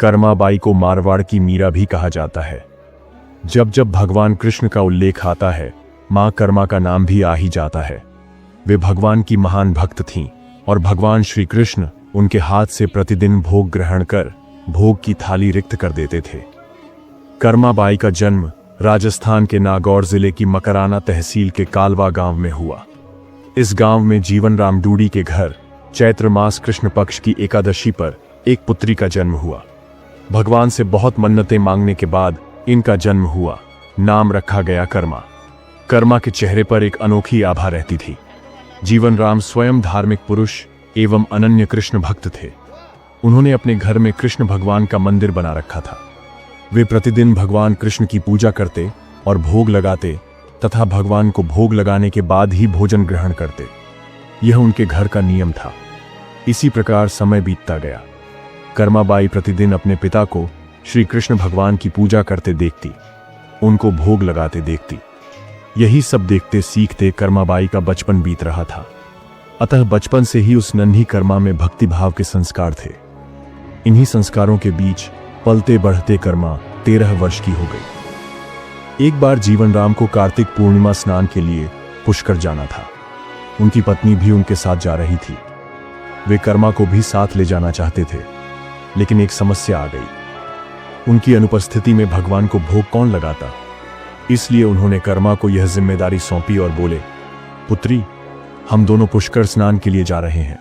कर्माबाई को मारवाड़ की मीरा भी कहा जाता है। जब जब भगवान कृष्ण का उल्लेख आता है, मां कर्मा का नाम भी आ ही जाता है। वे भगवान की महान भक्त थीं और भगवान श्री कृष्ण उनके हाथ से प्रतिदिन भोग ग्रहण कर भोग की थाली रिक्त कर देते थे। कर्माबाई का जन्म राजस्थान के नागौर जिले की मकराना तहसील के कालवा गांव में हुआ। इस गांव में जीवन राम डूडी के घर चैत्र मास कृष्ण पक्ष की एकादशी पर एक पुत्री का जन्म हुआ। भगवान से बहुत मन्नतें मांगने के बाद इनका जन्म हुआ। नाम रखा गया कर्मा। कर्मा के चेहरे पर एक अनोखी आभा रहती थी। जीवन राम स्वयं धार्मिक पुरुष एवं अनन्य कृष्ण भक्त थे। उन्होंने अपने घर में कृष्ण भगवान का मंदिर बना रखा था। वे प्रतिदिन भगवान कृष्ण की पूजा करते और भोग लगाते तथा भगवान को भोग लगाने के बाद ही भोजन ग्रहण करते। यह उनके घर का नियम था। इसी प्रकार समय बीतता गया। कर्माबाई प्रतिदिन अपने पिता को श्री कृष्ण भगवान की पूजा करते देखती, उनको भोग लगाते देखती। यही सब देखते सीखते कर्माबाई का बचपन बीत रहा था। अतः बचपन से ही उस नन्ही कर्मा में भक्ति भाव के संस्कार थे। इन्हीं संस्कारों के बीच पलते बढ़ते कर्मा 13 वर्ष की हो गई। एक बार जीवन राम को कार्तिक पूर्णिमा स्नान के लिए पुष्कर जाना था। उनकी पत्नी भी उनके साथ जा रही थी। वे कर्मा को भी साथ ले जाना चाहते थे, लेकिन एक समस्या आ गई। उनकी अनुपस्थिति में भगवान को भोग कौन लगाता? इसलिए उन्होंने कर्मा को यह जिम्मेदारी सौंपी और बोले, पुत्री, हम दोनों पुष्कर स्नान के लिए जा रहे हैं।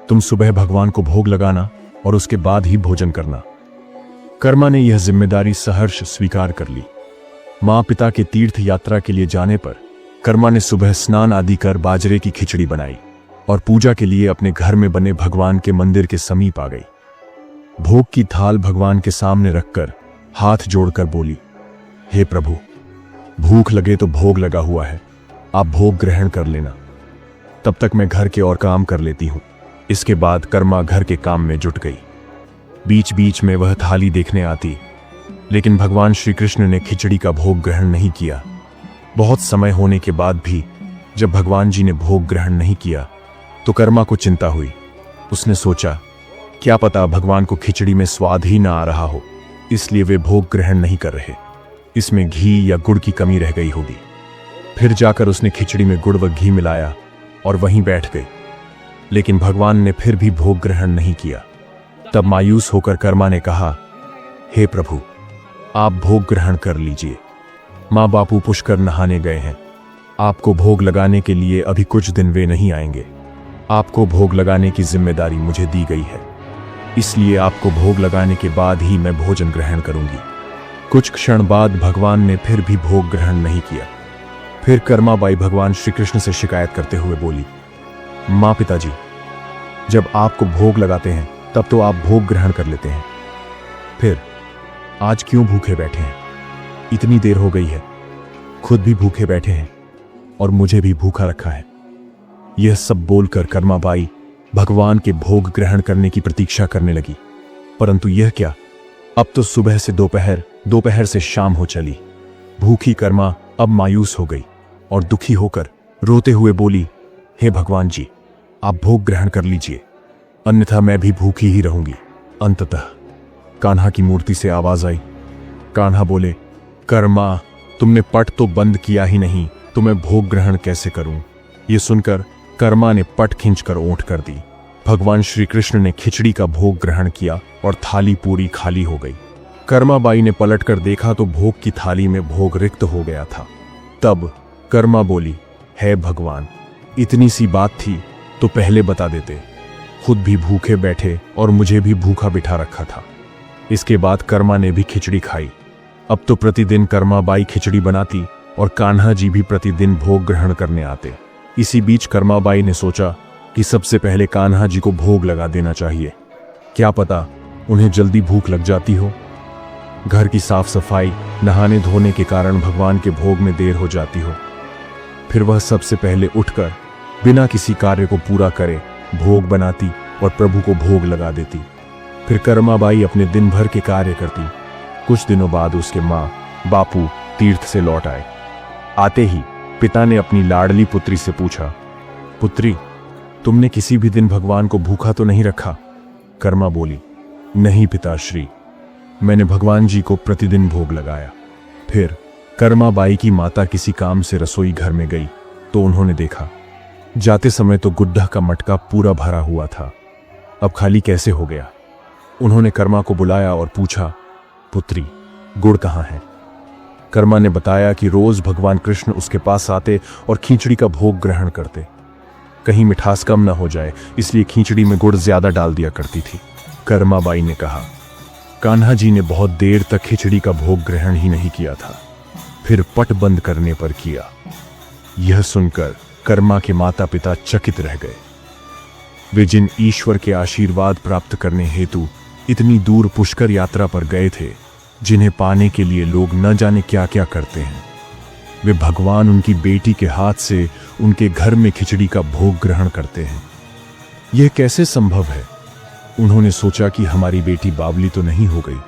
तुम सुबह भगवान को भोग लगाना और उसके बाद ही भोजन करना। कर्मा ने यह जिम्मेदारी सहर्ष स्वीकार कर ली। मां पिता के तीर्थ यात्रा के लिए जाने पर कर्मा ने सुबह स्नान आदि कर बाजरे की खिचड़ी बनाई और पूजा के लिए अपने घर में बने भगवान के मंदिर के समीप आ गई। भोग की थाल भगवान के सामने रखकर हाथ जोड़कर बोली, हे प्रभु, भूख लगे तो भोग लगा हुआ है, आप भोग ग्रहण कर लेना। तब तक मैं घर के और काम कर लेती हूं। इसके बाद कर्मा घर के काम में जुट गई। बीच बीच में वह थाली देखने आती, लेकिन भगवान श्री कृष्ण ने खिचड़ी का भोग ग्रहण नहीं किया। बहुत समय होने के बाद भी जब भगवान जी ने भोग ग्रहण नहीं किया तो कर्मा को चिंता हुई। उसने सोचा, क्या पता भगवान को खिचड़ी में स्वाद ही ना आ रहा हो, इसलिए वे भोग ग्रहण नहीं कर रहे। इसमें घी या गुड़ की कमी रह गई होगी। फिर जाकर उसने खिचड़ी में गुड़ व घी मिलाया और वहीं बैठ गई। लेकिन भगवान ने फिर भी भोग ग्रहण नहीं किया। तब मायूस होकर कर्मा ने कहा, हे प्रभु, आप भोग ग्रहण कर लीजिए। माँ बापू पुष्कर नहाने गए हैं। आपको भोग लगाने के लिए अभी कुछ दिन वे नहीं आएंगे। आपको भोग लगाने की जिम्मेदारी मुझे दी गई है, इसलिए आपको भोग लगाने के बाद ही मैं भोजन ग्रहण करूंगी। कुछ क्षण बाद भगवान ने फिर भी भोग ग्रहण नहीं किया। फिर कर्माबाई भगवान श्री कृष्ण से शिकायत करते हुए बोली, माँ पिताजी, जब आपको भोग लगाते हैं तब तो आप भोग ग्रहण कर लेते हैं, फिर आज क्यों भूखे बैठे हैं? इतनी देर हो गई है, खुद भी भूखे बैठे हैं और मुझे भी भूखा रखा है। यह सब बोलकर कर्माबाई भगवान के भोग ग्रहण करने की प्रतीक्षा करने लगी। परंतु यह क्या, अब तो सुबह से दोपहर, दोपहर से शाम हो चली। भूखी कर्मा अब मायूस हो गई और दुखी होकर रोते हुए बोली, हे भगवान जी, आप भोग ग्रहण कर लीजिए, अन्यथा मैं भी भूखी ही रहूंगी। अंततः कान्हा की मूर्ति से आवाज आई। कान्हा बोले, कर्मा, तुमने पट तो बंद किया ही नहीं, तो मैं भोग ग्रहण कैसे करूं? यह सुनकर कर्मा ने पट खींचकर ओंठ कर दी। भगवान श्री कृष्ण ने खिचड़ी का भोग ग्रहण किया और थाली पूरी खाली हो गई। कर्माबाई ने पलटकर देखा तो भोग की थाली में भोग रिक्त हो गया था। तब कर्मा बोली, हे भगवान, इतनी सी बात थी तो पहले बता देते। खुद भी भूखे बैठे और मुझे भी भूखा बिठा रखा था। इसके बाद कर्मा ने भी खिचड़ी खाई। अब तो प्रतिदिन कर्माबाई खिचड़ी बनाती और कान्हा जी भी प्रतिदिन भोग ग्रहण करने आते। इसी बीच कर्माबाई ने सोचा कि सबसे पहले कान्हा जी को भोग लगा देना चाहिए। क्या पता उन्हें जल्दी भूख लग जाती हो। घर की साफ सफाई, नहाने धोने के कारण भगवान के भोग में देर हो जाती हो। फिर वह सबसे पहले उठकर बिना किसी कार्य को पूरा करे भोग बनाती और प्रभु को भोग लगा देती। फिर कर्माबाई अपने दिन भर के कार्य करती। कुछ दिनों बाद उसके माँ बापू तीर्थ से लौट आए। आते ही पिता ने अपनी लाडली पुत्री से पूछा, पुत्री, तुमने किसी भी दिन भगवान को भूखा तो नहीं रखा? कर्मा बोली, नहीं पिताश्री, मैंने भगवान जी को प्रतिदिन भोग लगाया। फिर कर्माबाई की माता किसी काम से रसोई घर में गई तो उन्होंने देखा, जाते समय तो गुड्डा का मटका पूरा भरा हुआ था, अब खाली कैसे हो गया। उन्होंने कर्मा को बुलाया और पूछा, पुत्री, गुड़ कहाँ है? कर्मा ने बताया कि रोज भगवान कृष्ण उसके पास आते और खींचड़ी का भोग ग्रहण करते। कहीं मिठास कम ना हो जाए इसलिए खींचड़ी में गुड़ ज्यादा डाल दिया करती थी। कर्माबाई ने कहा, कान्हा जी ने बहुत देर तक खिचड़ी का भोग ग्रहण ही नहीं किया था, फिर पट बंद करने पर किया। यह सुनकर कर्मा के माता पिता चकित रह गए। वे जिन ईश्वर के आशीर्वाद प्राप्त करने हेतु इतनी दूर पुष्कर यात्रा पर गए थे, जिन्हें पाने के लिए लोग न जाने क्या क्या करते हैं, वे भगवान उनकी बेटी के हाथ से उनके घर में खिचड़ी का भोग ग्रहण करते हैं। यह कैसे संभव है? उन्होंने सोचा कि हमारी बेटी बावली तो नहीं हो गई।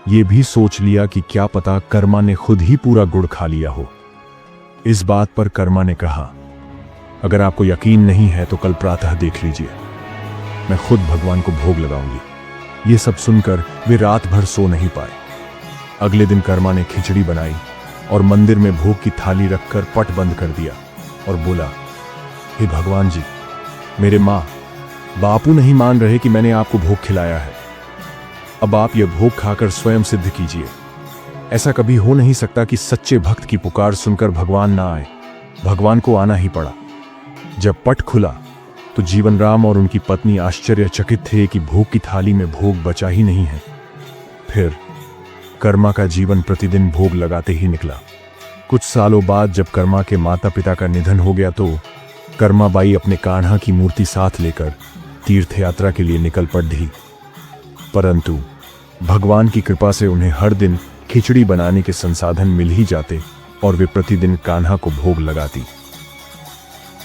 ये भी सोच लिया कि क्या पता कर्मा ने खुद ही पूरा गुड़ खा लिया हो। इस बात पर कर्मा ने कहा, अगर आपको यकीन नहीं है तो कल प्रातः देख लीजिए, मैं खुद भगवान को भोग लगाऊंगी। ये सब सुनकर वे रात भर सो नहीं पाए। अगले दिन कर्मा ने खिचड़ी बनाई और मंदिर में भोग की थाली रखकर पट बंद कर दिया और बोला, हे भगवान जी, मेरे माँ बापू नहीं मान रहे कि मैंने आपको भोग खिलाया है। अब आप यह भोग खाकर स्वयं सिद्ध कीजिए। ऐसा कभी हो नहीं सकता कि सच्चे भक्त की पुकार सुनकर भगवान ना आए। भगवान को आना ही पड़ा। जब पट खुला तो जीवन राम और उनकी पत्नी आश्चर्यचकित थे कि भोग की थाली में भोग बचा ही नहीं है। फिर कर्मा का जीवन प्रतिदिन भोग लगाते ही निकला। कुछ सालों बाद जब कर्मा के माता पिता का निधन हो गया तो कर्माबाई अपने कान्हा की मूर्ति साथ लेकर तीर्थ यात्रा के लिए निकल पड़ी। परंतु भगवान की कृपा से उन्हें हर दिन खिचड़ी बनाने के संसाधन मिल ही जाते और वे प्रतिदिन कान्हा को भोग लगाती।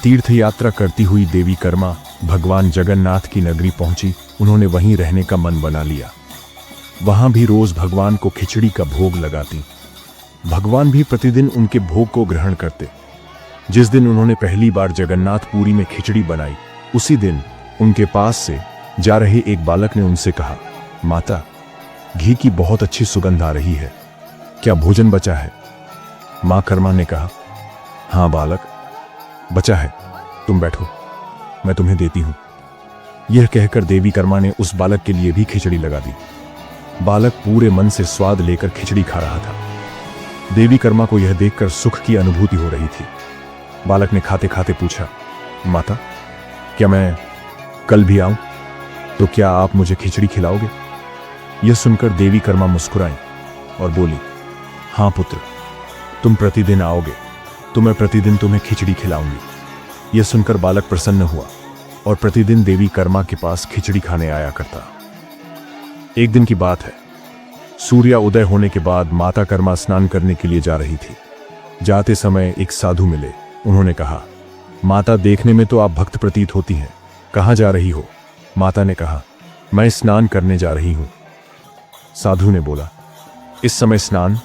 तीर्थ यात्रा करती हुई देवी कर्मा भगवान जगन्नाथ की नगरी पहुंची। उन्होंने वहीं रहने का मन बना लिया। वहां भी रोज भगवान को खिचड़ी का भोग लगाती। भगवान भी प्रतिदिन उनके भोग को ग्रहण करते। जिस दिन उन्होंने पहली बार जगन्नाथपुरी में खिचड़ी बनाई, उसी दिन उनके पास से जा रहे एक बालक ने उनसे कहा, माता, घी की बहुत अच्छी सुगंध आ रही है, क्या भोजन बचा है? मां कर्मा ने कहा, हां बालक, बचा है, तुम बैठो, मैं तुम्हें देती हूं। यह कहकर देवी कर्मा ने उस बालक के लिए भी खिचड़ी लगा दी। बालक पूरे मन से स्वाद लेकर खिचड़ी खा रहा था। देवी कर्मा को यह देखकर सुख की अनुभूति हो रही थी। बालक ने खाते खाते पूछा, माता, क्या मैं कल भी आऊं? तो क्या आप मुझे खिचड़ी खिलाओगे? यह सुनकर देवी कर्मा मुस्कुराई और बोली, हां पुत्र, तुम प्रतिदिन आओगे तो मैं प्रतिदिन तुम्हें खिचड़ी खिलाऊंगी। यह सुनकर बालक प्रसन्न हुआ और प्रतिदिन देवी कर्मा के पास खिचड़ी खाने आया करता। एक दिन की बात है, सूर्य उदय होने के बाद माता कर्मा स्नान करने के लिए जा रही थी। जाते समय एक साधु मिले। उन्होंने कहा, माता, देखने में तो आप भक्त प्रतीत होती हैं, कहां जा रही हो? माता ने कहा, मैं स्नान करने जा रही हूं। साधु ने बोला, इस समय स्नान?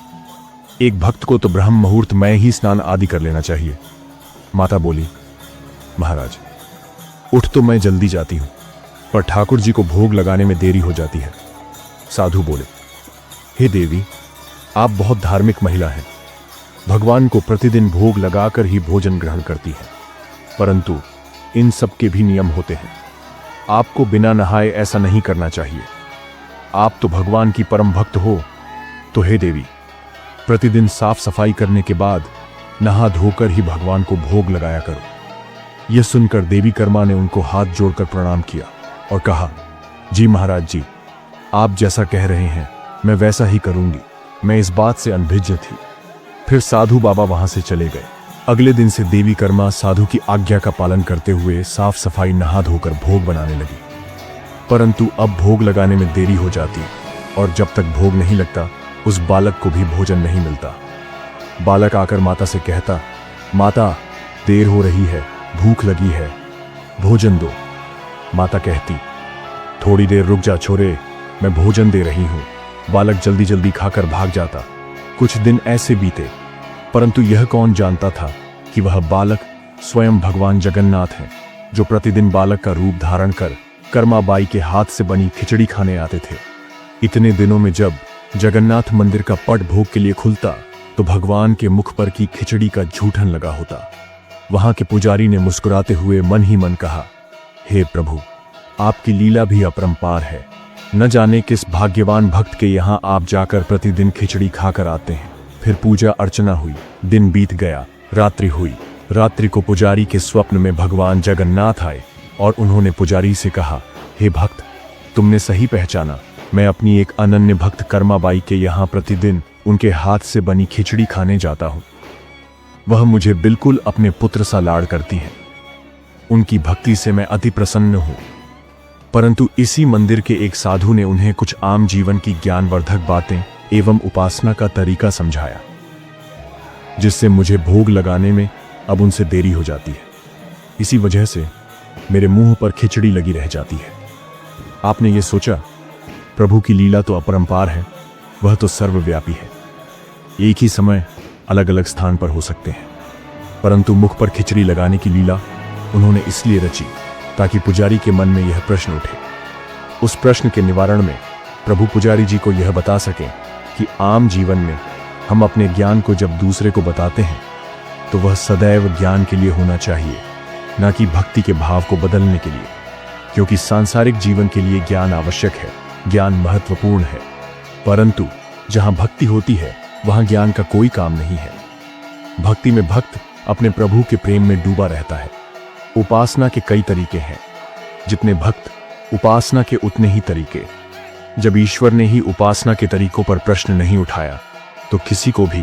एक भक्त को तो ब्रह्म मुहूर्त में ही स्नान आदि कर लेना चाहिए। माता बोली, महाराज, उठ तो मैं जल्दी जाती हूं, पर ठाकुर जी को भोग लगाने में देरी हो जाती है। साधु बोले, हे देवी, आप बहुत धार्मिक महिला हैं, भगवान को प्रतिदिन भोग लगाकर ही भोजन ग्रहण करती हैं, परंतु इन सब के भी नियम होते हैं। आपको बिना नहाए ऐसा नहीं करना चाहिए। आप तो भगवान की परम भक्त हो, तो हे देवी, प्रतिदिन साफ सफाई करने के बाद नहा धोकर ही भगवान को भोग लगाया करो। यह सुनकर देवी कर्मा ने उनको हाथ जोड़कर प्रणाम किया और कहा, जी महाराज जी, आप जैसा कह रहे हैं मैं वैसा ही करूंगी। मैं इस बात से अनभिज्ञ थी। फिर साधु बाबा वहां से चले गए। अगले दिन से देवी कर्मा साधु की आज्ञा का पालन करते हुए साफ सफाई नहा धोकर भोग बनाने लगी। परंतु अब भोग लगाने में देरी हो जाती और जब तक भोग नहीं लगता उस बालक को भी भोजन नहीं मिलता। बालक आकर माता से कहता, माता, देर हो रही है, भूख लगी है, भोजन दो। माता कहती, थोड़ी देर रुक जा छोरे, मैं भोजन दे रही हूं। बालक जल्दी जल्दी खाकर भाग जाता। कुछ दिन ऐसे बीते, परंतु यह कौन जानता था कि वह बालक स्वयं भगवान जगन्नाथ हैं, जो प्रतिदिन बालक का रूप धारण कर कर्माबाई के हाथ से बनी खिचड़ी खाने आते थे। इतने दिनों में जब जगन्नाथ मंदिर का पट भोग के लिए खुलता तो भगवान के मुख पर की खिचड़ी का जूठन लगा होता। वहां के पुजारी ने मुस्कुराते हुए मन ही मन कहा, हे प्रभु, आपकी लीला भी अपरंपार है। न जाने किस भाग्यवान भक्त के यहाँ आप जाकर प्रतिदिन खिचड़ी खाकर आते हैं। फिर पूजा अर्चना हुई, दिन बीत गया, रात्रि हुई। रात्रि को पुजारी के स्वप्न में भगवान जगन्नाथ आए और उन्होंने पुजारी से कहा, हे भक्त, तुमने सही पहचाना। मैं अपनी एक अनन्य भक्त कर्माबाई के यहाँ प्रतिदिन उनके हाथ से बनी खिचड़ी खाने जाता हूँ। वह मुझे बिल्कुल अपने पुत्र सा लाड़ करती हैं। उनकी भक्ति से मैं अति प्रसन्न हूँ। परंतु इसी मंदिर के एक साधु ने उन्हें कुछ आम जीवन की ज्ञानवर्धक बातें एवं उपासना का तरीका समझाया, जिससे मुझे भोग लगाने में अब उनसे देरी हो जाती है। इसी वजह से मेरे मुंह पर खिचड़ी लगी रह जाती है। आपने ये सोचा, प्रभु की लीला तो अपरंपार है, वह तो सर्वव्यापी है। एक ही समय अलग अलग स्थान पर हो सकते हैं, परंतु मुख पर खिचड़ी लगाने की लीला उन्होंने इसलिए रची ताकि पुजारी के मन में यह प्रश्न उठे। उस प्रश्न के निवारण में प्रभु पुजारी जी को यह बता सकें कि आम जीवन में हम अपने ज्ञान को जब दूसरे को बताते हैं तो वह सदैव ज्ञान के लिए होना चाहिए, न कि भक्ति के भाव को बदलने के लिए। क्योंकि सांसारिक जीवन के लिए ज्ञान आवश्यक है, ज्ञान महत्वपूर्ण है, परंतु जहां भक्ति होती है वहां ज्ञान का कोई काम नहीं है। भक्ति में भक्त अपने प्रभु के प्रेम में डूबा रहता है। उपासना के कई तरीके हैं, जितने भक्त उपासना के उतने ही तरीके। जब ईश्वर ने ही उपासना के तरीकों पर प्रश्न नहीं उठाया तो किसी को भी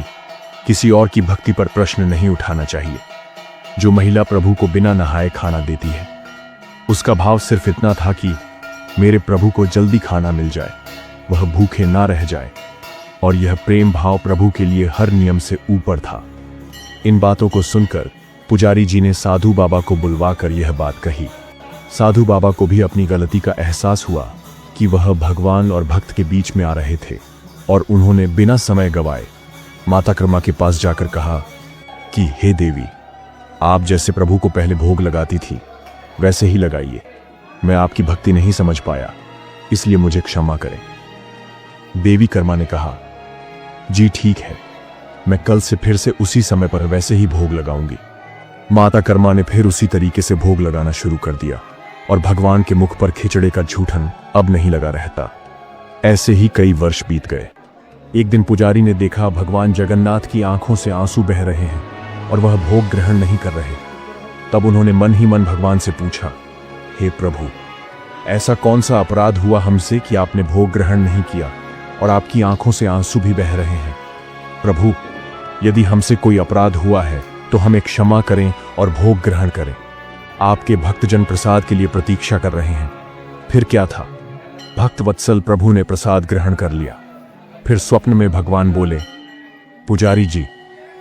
किसी और की भक्ति पर प्रश्न नहीं उठाना चाहिए। जो महिला प्रभु को बिना नहाए खाना देती है, उसका भाव सिर्फ इतना था कि मेरे प्रभु को जल्दी खाना मिल जाए, वह भूखे ना रह जाए, और यह प्रेम भाव प्रभु के लिए हर नियम से ऊपर था। इन बातों को सुनकर पुजारी जी ने साधु बाबा को बुलवाकर यह बात कही। साधु बाबा को भी अपनी गलती का एहसास हुआ कि वह भगवान और भक्त के बीच में आ रहे थे, और उन्होंने बिना समय गवाए माता कर्मा के पास जाकर कहा कि हे देवी, आप जैसे प्रभु को पहले भोग लगाती थी वैसे ही लगाइए। मैं आपकी भक्ति नहीं समझ पाया, इसलिए मुझे क्षमा करें। देवी कर्मा ने कहा, जी ठीक है, मैं कल से फिर से उसी समय पर वैसे ही भोग लगाऊंगी। माता कर्मा ने फिर उसी तरीके से भोग लगाना शुरू कर दिया और भगवान के मुख पर खिचड़े का जूठन अब नहीं लगा रहता। ऐसे ही कई वर्ष बीत गए। एक दिन पुजारी ने देखा भगवान जगन्नाथ की आंखों से आंसू बह रहे हैं और वह भोग ग्रहण नहीं कर रहे। तब उन्होंने मन ही मन भगवान से पूछा, हे प्रभु, ऐसा कौन सा अपराध हुआ हमसे कि आपने भोग ग्रहण नहीं किया और आपकी आंखों से आंसू भी बह रहे हैं? प्रभु, यदि हमसे कोई अपराध हुआ है तो हमें क्षमा करें और भोग ग्रहण करें। आपके भक्तजन प्रसाद के लिए प्रतीक्षा कर रहे हैं। फिर क्या था, भक्त वत्सल प्रभु ने प्रसाद ग्रहण कर लिया। फिर स्वप्न में भगवान बोले, पुजारी जी,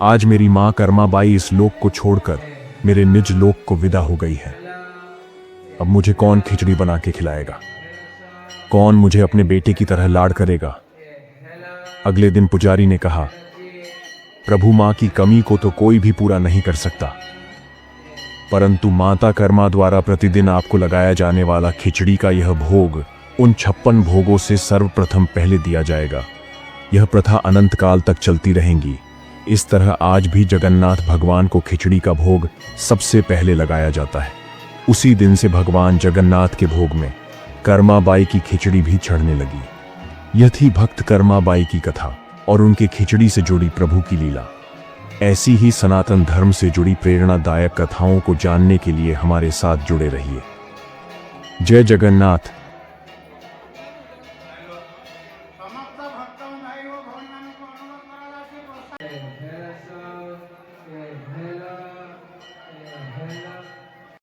आज मेरी मां कर्माबाई इस लोक को छोड़कर मेरे निज लोक को विदा हो गई है। अब मुझे कौन खिचड़ी बना के खिलाएगा? कौन मुझे अपने बेटे की तरह लाड़ करेगा? अगले दिन पुजारी ने कहा, प्रभु, मां की कमी को तो कोई भी पूरा नहीं कर सकता, परंतु माता कर्मा द्वारा प्रतिदिन आपको लगाया जाने वाला खिचड़ी का यह भोग उन 56 भोगों से सर्वप्रथम पहले दिया जाएगा। यह प्रथा अनंत काल तक चलती रहेगी। इस तरह आज भी जगन्नाथ भगवान को खिचड़ी का भोग सबसे पहले लगाया जाता है। उसी दिन से भगवान जगन्नाथ के भोग में कर्माबाई की खिचड़ी भी चढ़ने लगी। यह थी भक्त कर्माबाई की कथा और उनके खिचड़ी से जुड़ी प्रभु की लीला। ऐसी ही सनातन धर्म से जुड़ी प्रेरणादायक कथाओं को जानने के लिए हमारे साथ जुड़े रहिए। जय जगन्नाथ।